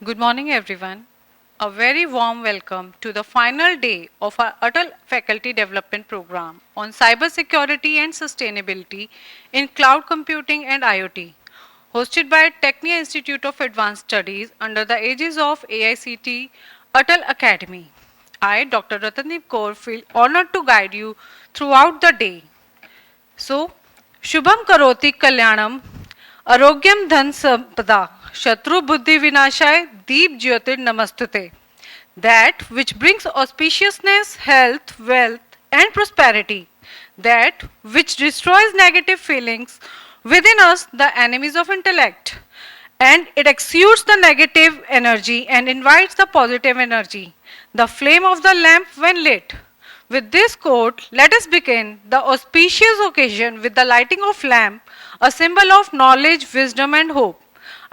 Good morning, everyone. A very warm welcome to the final day of our Atal Faculty Development Program on Cybersecurity and Sustainability in Cloud Computing and IoT, hosted by Tecnia Institute of Advanced Studies under the aegis of AICT Atal Academy. I, Dr. Ratandeep Kaur, feel honored to guide you throughout the day. So, Shubham Karoti Kalyanam, Arogyam Dhan Sampada, Shatru Buddhi Vinashaya, Deep Jyotir Namastute. That which brings auspiciousness, health, wealth, and prosperity. That which destroys negative feelings within us, the enemies of intellect. And it exudes the negative energy and invites the positive energy, the flame of the lamp when lit. With this quote, let us begin the auspicious occasion with the lighting of lamp, a symbol of knowledge, wisdom, and hope.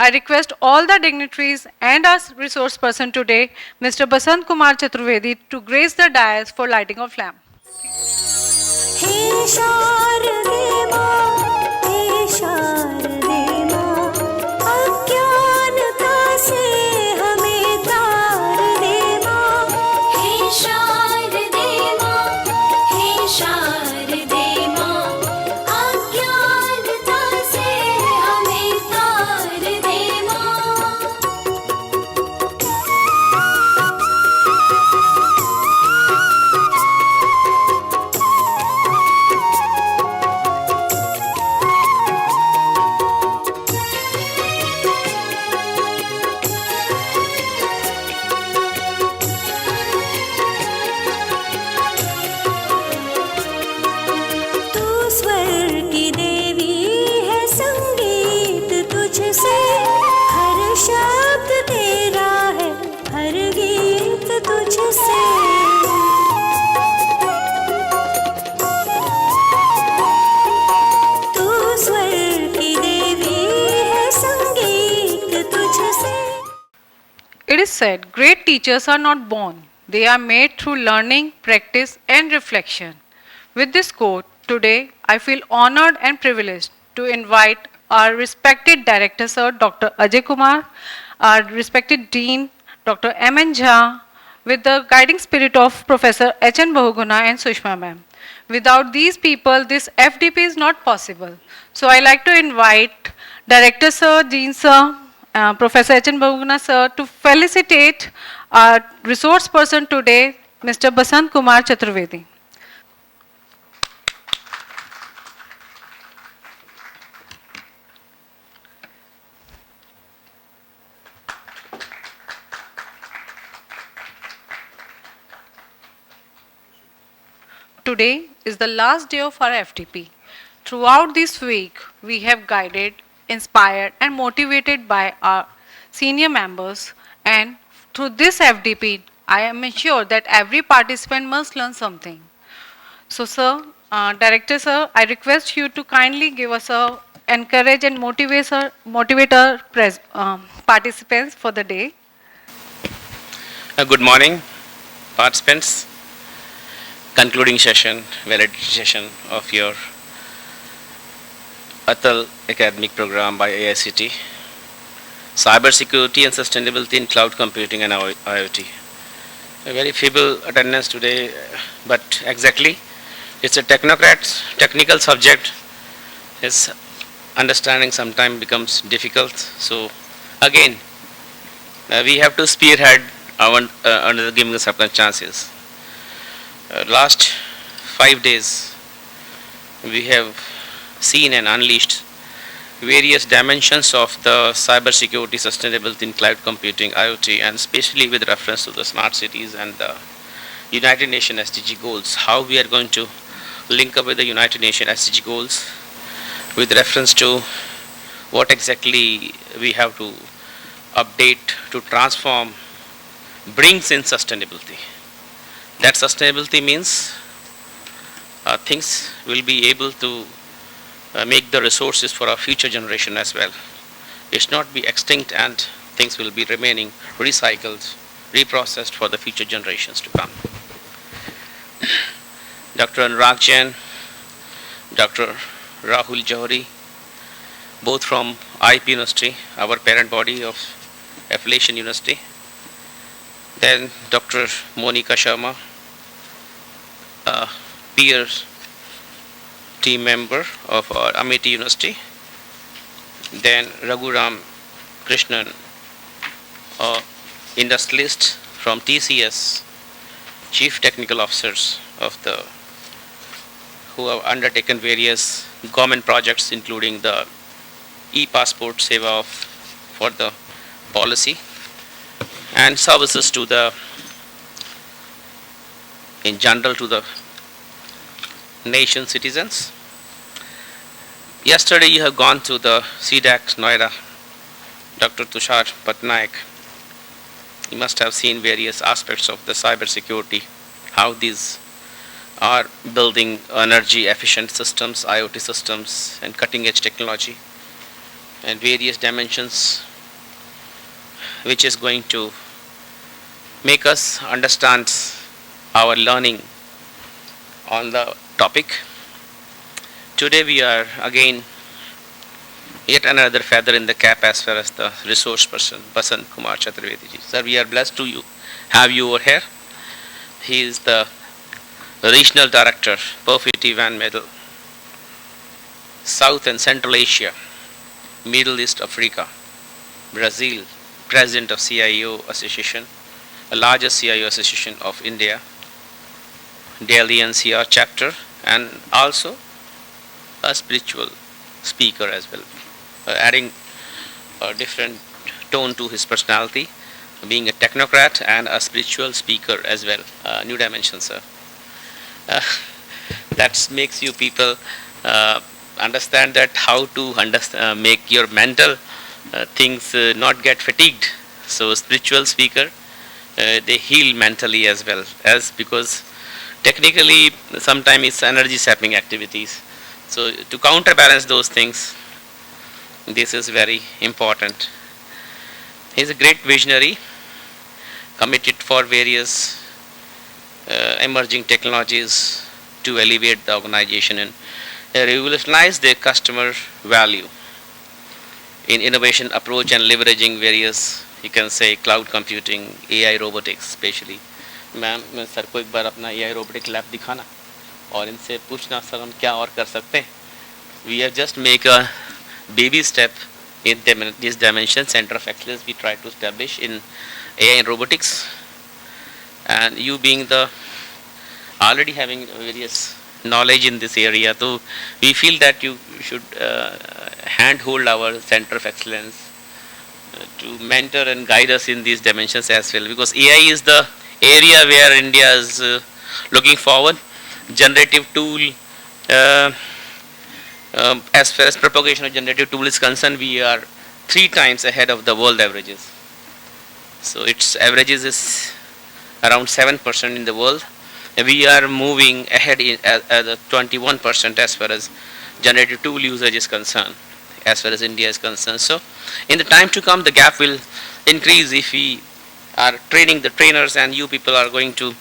I request all the dignitaries and our resource person today, Mr. Basant Kumar Chaturvedi, to grace the dais for lighting of lamp. हे शारदे मां, हे शारदे मां, अज्ञानता से हमें तार दे मां। हे शारदे मां, हे शारदे मां, अज्ञानता से हमें तार दे मां। तू स्वर की देवी है, संगीत तुझसे, हर शब्द तेरा है, हर गीत तुझसे। तू स्वर की देवी है, संगीत तुझसे। It is said, great teachers are not born, they are made through learning, practice, and reflection. With this quote, today I feel honored and privileged to invite our respected director, Sir Dr. Ajay Kumar, our respected Dean, Dr. M.N. Jha, with the guiding spirit of Professor H.N. Bahuguna and Sushma ma'am. Without these people, this FDP is not possible. So I like to invite Director Sir, Dean Sir, Professor H.N. Bahuguna Sir to felicitate our resource person today, Mr. Basant Kumar Chaturvedi. Today is the last day of our FTP. Throughout this week, we have guided, inspired, and motivated by our senior members. And through this FDP, I am sure that every participant must learn something. So, sir, Director sir, I request you to kindly give us a encourage and motivate our participants for the day. Good morning, participants. Concluding session, validity session of your Atal academic program by AICT, Cybersecurity and Sustainability in Cloud Computing and IoT. A very feeble attendance today, but exactly, it's a technical subject. Its understanding sometimes becomes difficult. So again, we have to spearhead under giving the circumstances. Last 5 days, we have seen and unleashed various dimensions of the cybersecurity, sustainability in cloud computing, IoT, and especially with reference to the smart cities and the United Nations SDG goals, how we are going to link up with the United Nations SDG goals with reference to what exactly we have to update to transform brings in sustainability. That sustainability means things will be able to make the resources for our future generation as well. It's not be extinct and things will be remaining recycled, reprocessed for the future generations to come. Dr. Anurag Jain, Dr. Rahul Johri, both from IP University, our parent body of Affiliation University. Then Dr. Monica Sharma, peer team member of our Amity University. Then Raghuram Krishnan, industrialist from TCS, chief technical officers of the who have undertaken various government projects, including the e-passport seva for the policy and services to the in general to the nation citizens. Yesterday you have gone to the CDAC Noida, Dr. Tushar Patnaik. You must have seen various aspects of the cyber security, how these are building energy efficient systems, IoT systems and cutting edge technology and various dimensions which is going to make us understand our learning on the topic. Today we are again yet another feather in the cap as far as the resource person, Basant Kumar Chaturvedi ji. Sir, we are blessed to have you over here. He is the Regional Director, Perfect Van Medal, South and Central Asia, Middle East Africa, Brazil, President of CIO Association, the largest CIO Association of India, Delhi NCR chapter, and also a spiritual speaker as well, adding a different tone to his personality, being a technocrat and a spiritual speaker as well. New dimension, sir. That makes you people understand that how to make your mental things not get fatigued. So spiritual speaker, they heal mentally as well as because technically sometimes it's energy sapping activities. So to counterbalance those things, this is very important. He's a great visionary, committed for various emerging technologies to elevate the organization and revolutionize their customer value in innovation approach and leveraging various, you can say, cloud computing, AI robotics especially. Ma'am sir को एक बार अपना AI robotic lab दिखाना और इनसे पूछना sir हम क्या और कर सकते हैं. We have just make a baby step in this dimension. Center of excellence we try to establish in AI and robotics, and you being the already having various knowledge in this area, so we feel that you should handhold our center of excellence to mentor and guide us in these dimensions as well, because AI is the area where India is looking forward. Generative tool, as far as propagation of generative tool is concerned, we are 3 times ahead of the world averages. So its averages is around 7% in the world. We are moving ahead at 21% as far as generative tool usage is concerned, as far as India is concerned. So in the time to come, the gap will increase if we are training the trainers and you people are going to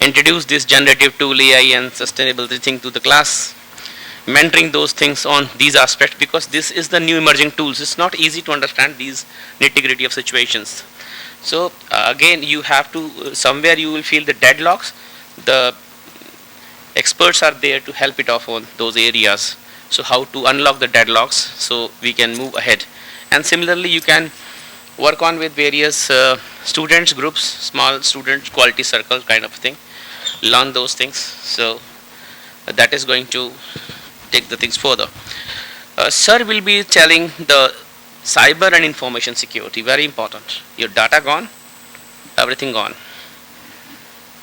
introduce this generative tool, AI and sustainability thing to the class, mentoring those things on these aspects, because this is the new emerging tools. It's not easy to understand these nitty-gritty of situations. So again, you have to, somewhere you will feel the deadlocks. The experts are there to help it off on those areas. So how to unlock the deadlocks so we can move ahead. And similarly, you can work on with various students groups, small student quality circle kind of thing, learn those things. So that is going to take the things further. Sir will be telling the cyber and information security, very important. Your data gone, everything gone.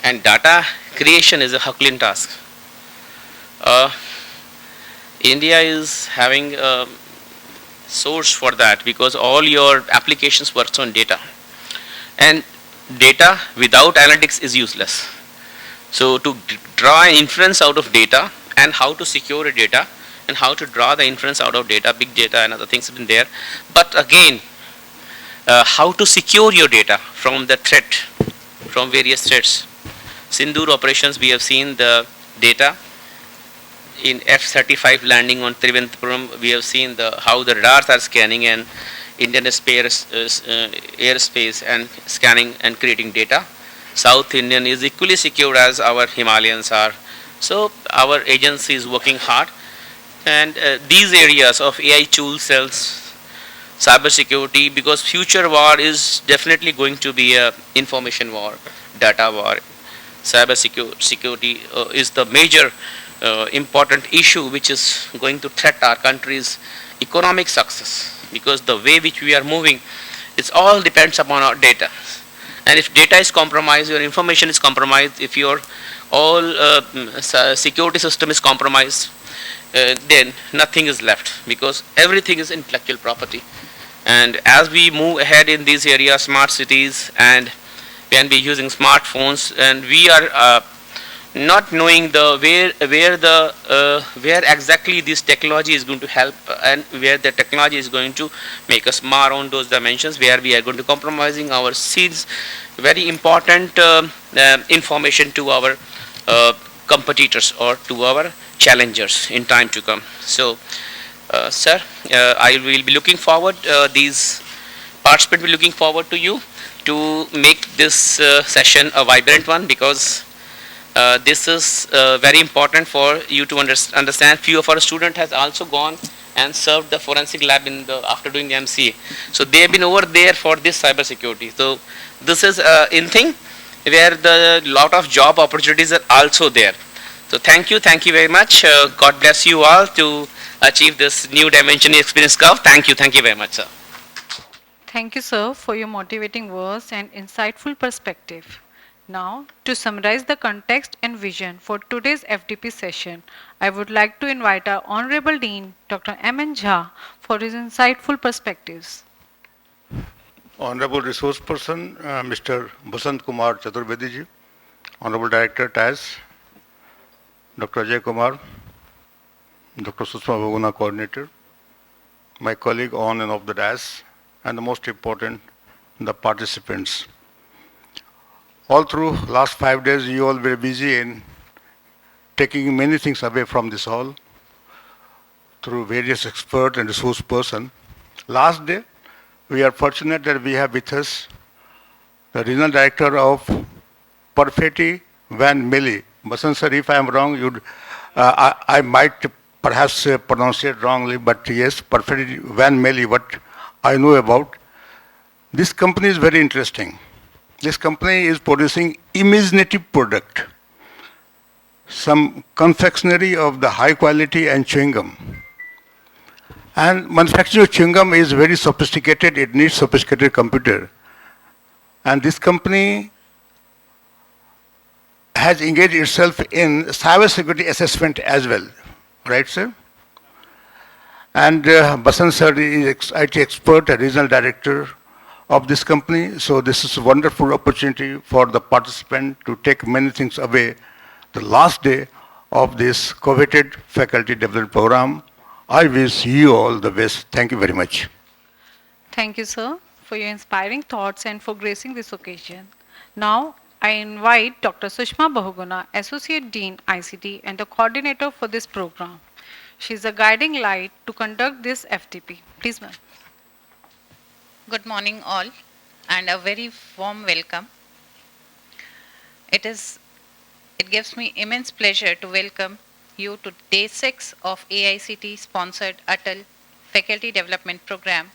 And data creation is a Herculean task. India is having a source for that, because all your applications works on data, and data without analytics is useless. So to draw an inference out of data and how to secure a data and how to draw the inference out of data, big data and other things have been there. But again, how to secure your data from the threat, from various threats. Sindoor operations, we have seen the data in F-35 landing on Trivandrum. We have seen how the radars are scanning, and Indian airspace and scanning and creating data. South Indian is equally secure as our Himalayans are. So our agency is working hard, and these areas of AI tool cells, cyber security, because future war is definitely going to be a information war, data war. Cyber security is the major important issue which is going to threat our country's economic success, because the way which we are moving, it all depends upon our data. And if data is compromised, your information is compromised, if your all security system is compromised, then nothing is left, because everything is intellectual property. And as we move ahead in these areas, smart cities, and when we using smartphones, and we are not knowing the where exactly this technology is going to help, and where the technology is going to make us mar on those dimensions, where we are going to compromising our seeds, very important information to our competitors or to our challengers in time to come. So sir, I will be looking forward, these participants will be looking forward to you to make this session a vibrant one, because this is very important for you to understand. Few of our students has also gone and served the forensic lab in the after doing the MCA. So they have been over there for this cyber security. So this is in thing where the lot of job opportunities are also there. So thank you very much. God bless you all to achieve this new dimension experience curve. Thank you very much, sir. Thank you, sir, for your motivating words and insightful perspective. Now, to summarize the context and vision for today's FDP session, I would like to invite our Honorable Dean, Dr. M.N. Jha, for his insightful perspectives. Honorable Resource Person, Mr. Basant Kumar Chaturvedi ji, Honorable Director TIAS, Dr. Ajay Kumar, Dr. Sushma Bhaguna Coordinator, my colleague on and off the dais, and the most important, the participants. All through last 5 days, you all were busy in taking many things away from this hall through various experts and resource person. Last day, we are fortunate that we have with us the Regional Director of Perfetti Van Meli. Basant sir, if I am wrong, I might perhaps pronounce it wrongly, but yes, Perfetti Van Meli, what I know about. This company is very interesting. This company is producing imaginative product, some confectionery of the high quality and chewing gum. And manufacturing of chewing gum is very sophisticated. It needs sophisticated computer. And this company has engaged itself in cyber security assessment as well. Right, sir? And Basant sir is IT expert, a regional director of this company. So this is a wonderful opportunity for the participant to take many things away. The last day of this coveted faculty development program. I wish you all the best. Thank you very much. Thank you, sir, for your inspiring thoughts and for gracing this occasion. Now, I invite Dr. Sushma Bahuguna, Associate Dean ICT and the coordinator for this program. She is a guiding light to conduct this FTP. Please, ma'am. Good morning all, and a very warm welcome. It gives me immense pleasure to welcome you to day 6 of AICT sponsored Atal Faculty Development Program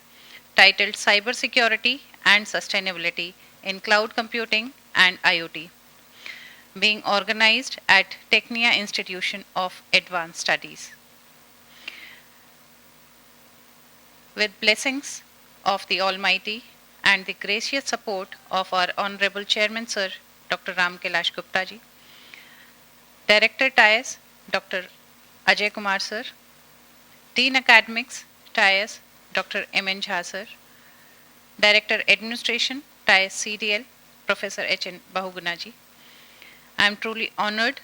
titled Cyber Security and Sustainability in Cloud Computing and IoT, being organized at Tecnia Institution of Advanced Studies. With blessings of the Almighty and the gracious support of our Honorable Chairman Sir, Dr. Ram Kailash Gupta ji, Director TIAS, Dr. Ajay Kumar Sir, Dean Academics, TIAS, Dr. M.N. Jha Sir, Director Administration, TIAS CDL, Professor H.N. Bahuguna ji. I am truly honored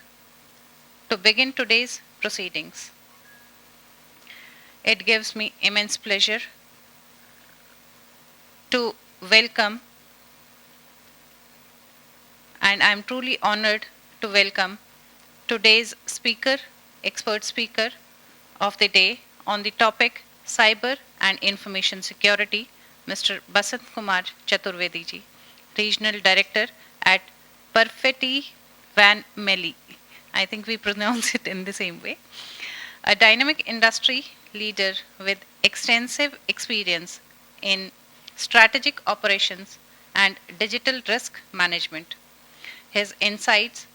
to begin today's proceedings. It gives me immense pleasure to welcome, and I am truly honored to welcome today's speaker, expert speaker of the day on the topic Cyber and Information Security, Mr. Basant Kumar Chaturvedi ji, Regional Director at Perfetti Van Melli. I think we pronounce it in the same way. A dynamic industry leader with extensive experience in strategic operations and digital risk management. His insights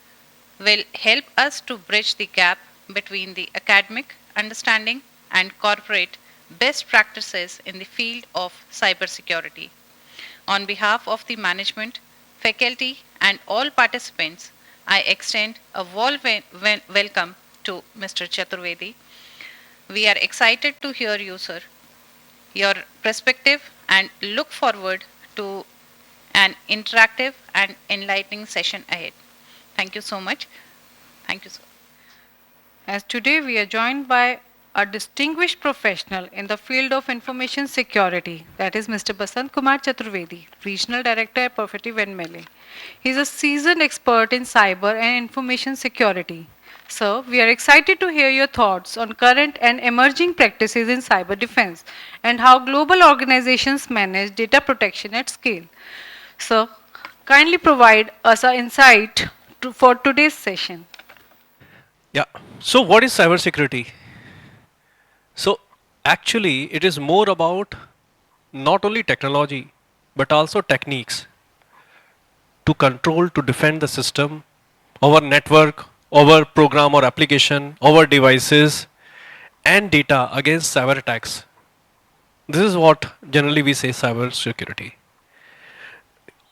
will help us to bridge the gap between the academic understanding and corporate best practices in the field of cybersecurity. On behalf of the management, faculty, and all participants, I extend a warm welcome to Mr. Chaturvedi. We are excited to hear you, sir, your perspective, and look forward to an interactive and enlightening session ahead. Thank you so much. Thank you, sir. As today we are joined by a distinguished professional in the field of information security, that is Mr. Basant Kumar Chaturvedi, Regional Director at Perfetti Venmele. He is a seasoned expert in cyber and information security. Sir, we are excited to hear your thoughts on current and emerging practices in cyber defense and how global organizations manage data protection at scale. Sir, kindly provide us an insight for today's session. Yeah. So what is cybersecurity? So actually it is more about not only technology but also techniques to control, to defend the system, our network, our program or application, our devices and data against cyber attacks. This is what generally we say cybersecurity.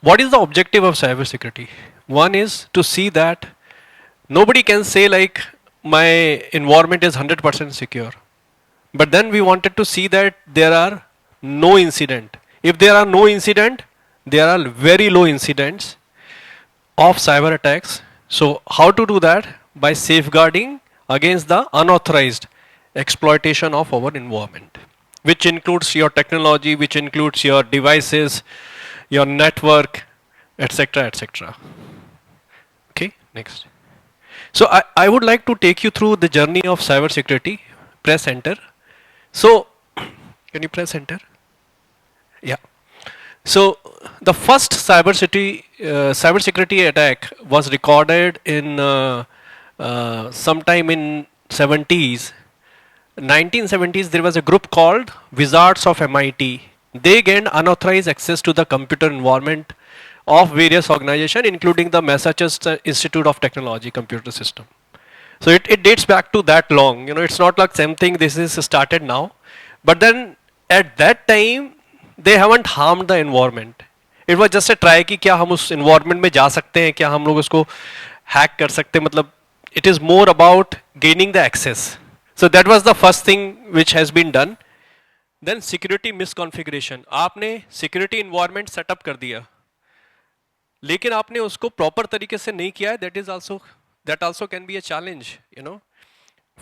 What is the objective of cybersecurity? One is to see that nobody can say like my environment is 100% secure. But then we wanted to see that there are no incident. If there are no incident, there are very low incidents of cyber attacks. So how to do that? By safeguarding against the unauthorized exploitation of our environment, which includes your technology, which includes your devices, your network, etc., etc. Okay, next. So I would like to take you through the journey of cybersecurity. Press enter. So, can you press enter? Yeah. So the first cybersecurity attack was recorded in sometime in 70s. 1970s there was a group called Wizards of MIT. They gained unauthorized access to the computer environment of various organizations, including the Massachusetts Institute of Technology computer system. So it dates back to that long. You know, it's not like something this is started now. But then at that time, they haven't harmed the environment. It was just a try कि क्या हम उस environment में जा सकते हैं, क्या हम लोग उसको hack कर सकते हैं, मतलब it is more about gaining the access. So that was the first thing which has been done. Then security misconfiguration. आपने security environment setup कर दिया, लेकिन आपने उसको proper तरीके से नहीं किया है. That also can be a challenge, you know.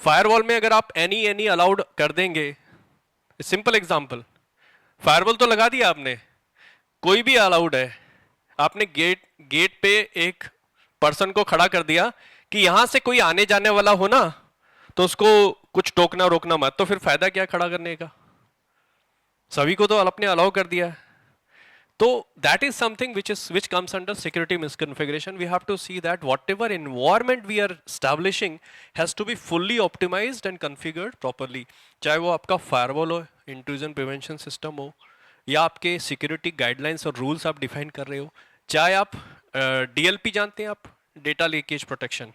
Firewall में अगर आप any allowed कर देंगे, a simple example, firewall तो लगा दिया आपने, कोई भी allowed है, आपने गेट पे एक पर्सन को खड़ा कर दिया कि यहां से कोई आने जाने वाला हो ना तो उसको कुछ टोकना रोकना मत, तो फिर फायदा क्या खड़ा करने का? सभी को तो आपने अलाउ कर दिया है. So that is something which comes under security misconfiguration. We have to see that whatever environment we are establishing has to be fully optimized and configured properly. चाहे वो आपका firewall हो, intrusion prevention system हो, या आपके security guidelines और rules आप define कर रहे हो, चाहे आप DLP जानते हैं आप, data leakage protection.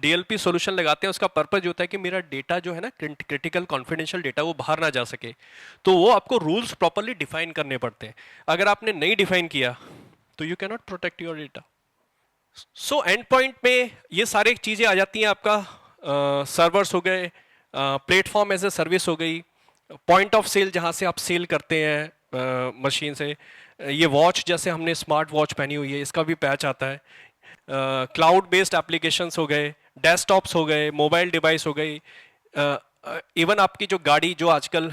DLP solution लगाते हैं, उसका पर्पज होता है कि मेरा डेटा जो है ना क्रिटिकल कॉन्फिडेंशियल डेटा वो बाहर ना जा सके, तो वो आपको रूल्स प्रॉपर्ली डिफाइन करने पड़ते हैं. अगर आपने नहीं डिफाइन किया तो you can not protect your data. So and point में ये सारी चीज़ें आ जाती हैं. आपका सर्वर्स हो गए, प्लेटफॉर्म एज ए सर्विस हो गई, पॉइंट ऑफ सेल जहाँ से आप सेल करते हैं मशीन से, ये वॉच जैसे हमने स्मार्ट वॉच पहनी हुई है इसका भी पैच आता है, क्लाउड बेस्ड एप्लीकेशंस हो गए, डेस्कटॉप्स हो गए, मोबाइल डिवाइस हो गई, इवन आपकी जो गाड़ी जो आजकल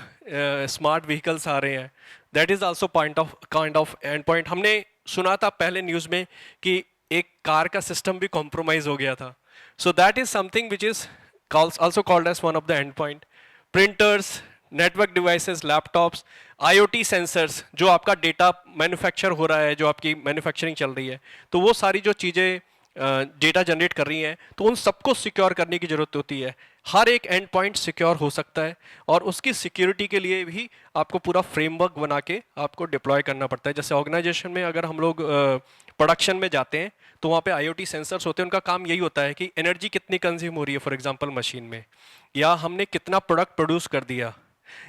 स्मार्ट व्हीकल्स आ रहे हैं, that is also kind of and point. हमने सुना था पहले न्यूज़ में कि एक कार का सिस्टम भी कॉम्प्रोमाइज हो गया था. So that is something which is also called as one of the end point. Printers, network devices, laptops, IoT sensors, जो आपका डेटा मैन्युफैक्चर हो रहा है, जो आपकी मैन्युफैक्चरिंग चल रही है, तो वो सारी जो चीज़ें डेटा जनरेट कर रही हैं, तो उन सबको सिक्योर करने की ज़रूरत होती है। हर एक एंड पॉइंट सिक्योर हो सकता है और उसकी सिक्योरिटी के लिए भी आपको पूरा फ्रेमवर्क बना के आपको डिप्लॉय करना पड़ता है। जैसे ऑर्गेनाइजेशन में अगर हम लोग प्रोडक्शन में जाते हैं तो वहाँ पे आईओटी सेंसर्स होते हैं, उनका काम यही होता है कि एनर्जी कितनी कंज्यूम हो रही है फॉर एग्जांपल मशीन में, या हमने कितना प्रोडक्ट प्रोड्यूस कर दिया,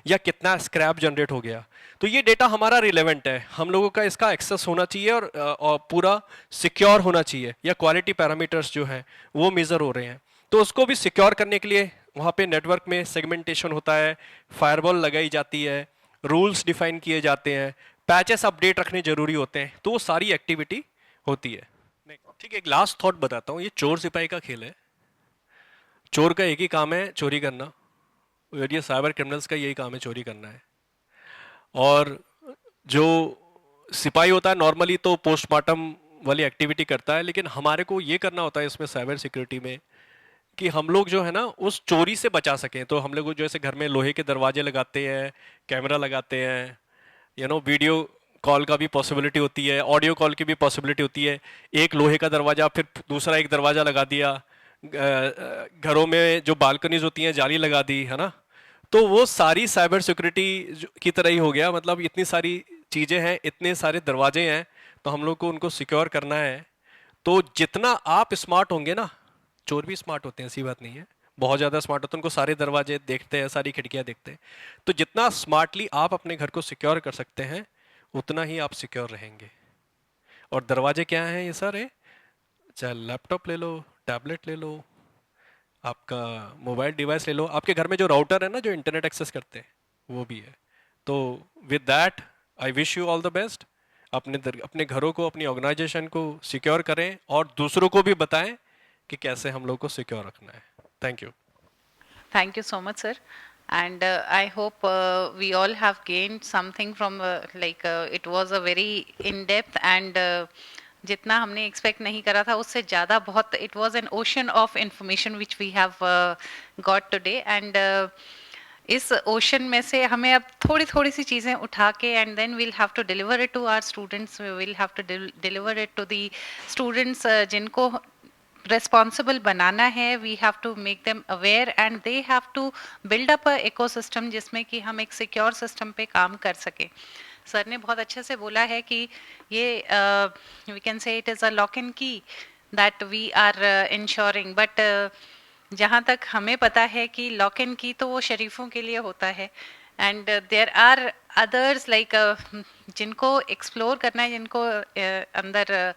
या कितना स्क्रैप जनरेट हो गया। तो ये डेटा हमारा रिलेवेंट है, हम लोगों का इसका एक्सेस होना चाहिए और पूरा सिक्योर होना चाहिए, या क्वालिटी पैरामीटर्स जो हैं वो मेजर हो रहे हैं। तो उसको भी सिक्योर करने के लिए वहाँ पे नेटवर्क में सेगमेंटेशन होता है, फायरवॉल लगाई जाती है, रूल्स डिफाइन किए जाते हैं, पैचेस अपडेट रखने जरूरी होते हैं, तो वो सारी एक्टिविटी होती है। ठीक है, एक लास्ट थॉट बताता हूँ। ये चोर सिपाही का खेल है। चोर का एक ही काम है, चोरी करना, और ये साइबर क्रिमिनल्स का यही काम है, चोरी करना है। और जो सिपाही होता है नॉर्मली तो पोस्टमार्टम वाली एक्टिविटी करता है, लेकिन हमारे को ये करना होता है इसमें साइबर सिक्योरिटी में कि हम लोग जो है ना उस चोरी से बचा सकें। तो हम लोग जैसे घर में लोहे के दरवाजे लगाते हैं, कैमरा लगाते हैं, वीडियो कॉल का भी पॉसिबिलिटी होती है, ऑडियो कॉल की भी पॉसिबिलिटी होती है। एक लोहे का दरवाज़ा, फिर दूसरा एक दरवाज़ा लगा दिया, घरों में जो बालकनीज होती हैं जाली लगा दी, है ना। तो वो सारी साइबर सिक्योरिटी की तरह ही हो गया। मतलब इतनी सारी चीज़ें हैं, इतने सारे दरवाजे हैं, तो हम लोग को उनको सिक्योर करना है। तो जितना आप स्मार्ट होंगे ना, चोर भी स्मार्ट होते हैं, ऐसी बात नहीं है, बहुत ज़्यादा स्मार्ट होते हैं, उनको सारे दरवाजे देखते हैं, सारी खिड़कियाँ देखते हैं। तो जितना स्मार्टली आप अपने घर को सिक्योर कर सकते हैं उतना ही आप सिक्योर रहेंगे। और दरवाजे क्या हैं ये सारे, चाहे लैपटॉप ले लो, टैबलेट ले लो, आपका मोबाइल डिवाइस ले लो, आपके घर में जो राउटर है ना जो इंटरनेट एक्सेस करते हैं वो भी है। तो with that I wish you all the best. अपने घरों को, अपनी ऑर्गेनाइजेशन को सिक्योर करें और दूसरों को भी बताएं कि कैसे हम लोग को सिक्योर रखना है। Thank you. Thank you so much, sir. And I hope we all have gained something from it was a very in-depth and जितना हमने expect नहीं करा था उससे ज़्यादा बहुत it was an ocean of information which we have got today and इस ocean में से हमें अब थोड़ी थोड़ी सी चीज़ें उठा के and then we'll have to deliver it to our students, will have to deliver it to the students जिनको responsible बनाना है. We have to make them aware and they have to build up a ecosystem जिसमें कि हम एक secure system पे काम कर सकें. सर ने बहुत अच्छे से बोला है कि ये we can say it is a lock and key that we are ensuring, but जहाँ तक हमें पता है कि लॉक एंड की तो वो शरीफों के लिए होता है and there are others like जिनको एक्सप्लोर करना है, जिनको अंदर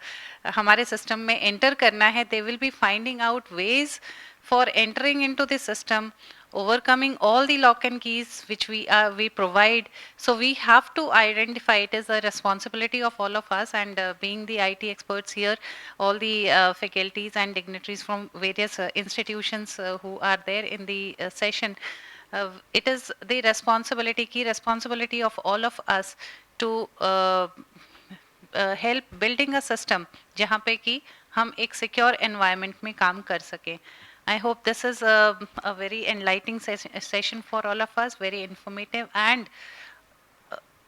हमारे सिस्टम में एंटर करना है, they will be finding out ways for entering into the system, overcoming all the lock and keys which we provide. So we have to identify it as a responsibility of all of us, and being the IT experts here, all the faculties and dignitaries from various institutions who are there in the session, it is the key responsibility of all of us to help building a system जहाँ पे कि हम एक secure environment में काम कर सकें. I hope this is a very enlightening session for all of us, very informative, and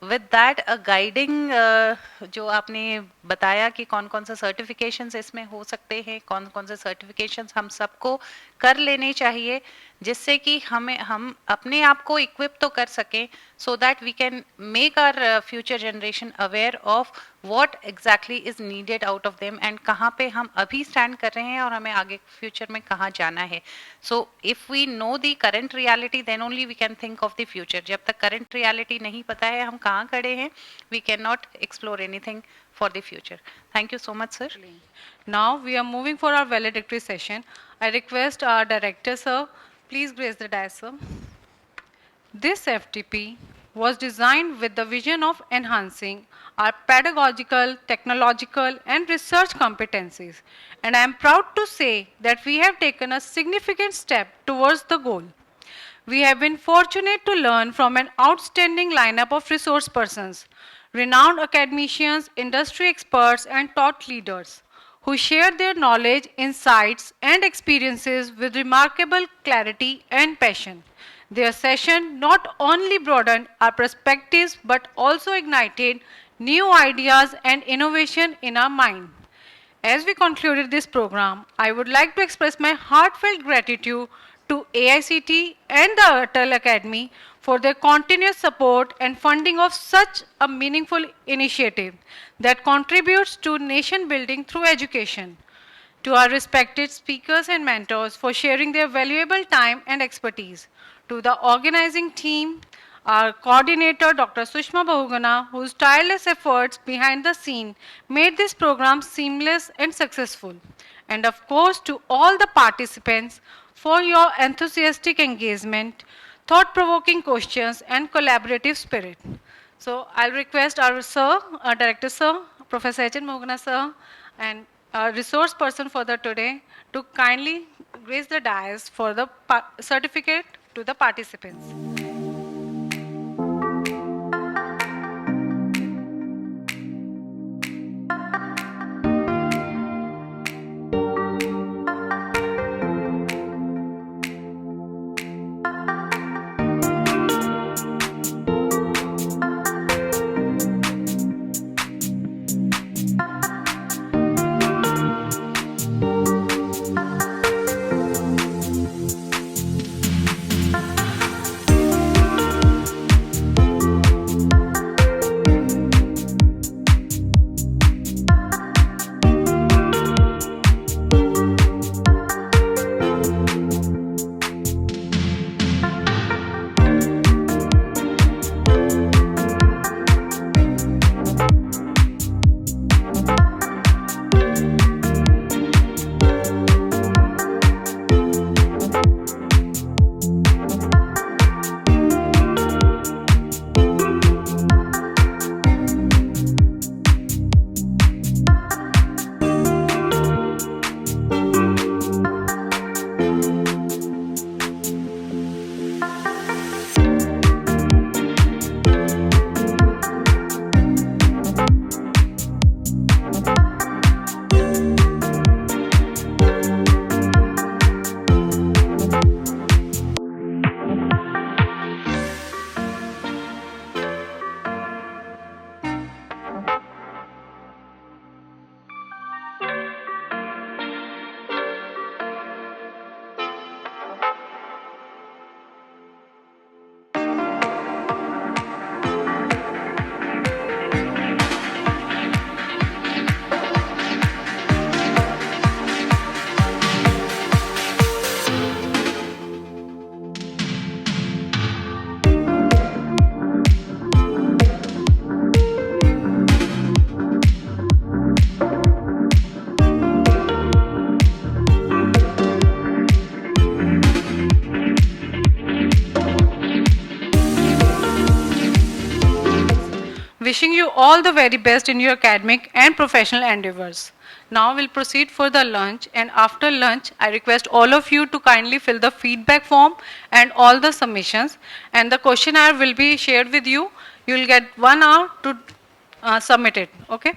with that a guiding जो आपने बताया कि कौन कौन से सर्टिफिकेशंस इसमें हो सकते हैं, कौन कौन से सर्टिफिकेशंस हम सबको कर लेने चाहिए जिससे कि हम अपने आप को इक्विप तो कर सकें, so that we can make our future generation aware of what exactly is needed out of them and कहाँ पे हम अभी stand कर रहे हैं और हमें आगे future में कहाँ जाना है. So if we know the current reality, then only we can think of the future. जब तक current reality नहीं पता है हम कहाँ खड़े हैं, we cannot explore anything for the future. Thank you so much, sir. Now we are moving for our valedictory session. I request our director, sir, please grace the dais, sir. This FDP was designed with the vision of enhancing our pedagogical, technological, and research competencies. And I am proud to say that we have taken a significant step towards the goal. We have been fortunate to learn from an outstanding lineup of resource persons, renowned academicians, industry experts, and thought leaders who share their knowledge, insights, and experiences with remarkable clarity and passion. Their session not only broadened our perspectives but also ignited new ideas and innovation in our mind. As we concluded this program, I would like to express my heartfelt gratitude to AICT and the Atal Academy for their continuous support and funding of such a meaningful initiative that contributes to nation building through education. To our respected speakers and mentors for sharing their valuable time and expertise. To the organizing team, our coordinator, Dr. Sushma Bahuguna, whose tireless efforts behind the scene made this program seamless and successful. And of course, to all the participants for your enthusiastic engagement, thought-provoking questions, and collaborative spirit. So I'll request our sir, our director sir, Professor H. N. Mohgana sir, and our resource person for the today to kindly grace the dais for the certificate to the participants. Wishing you all the very best in your academic and professional endeavors. Now we'll proceed for the lunch, and after lunch I request all of you to kindly fill the feedback form and all the submissions, and the questionnaire will be shared with you. You will get 1 hour to submit it. Okay?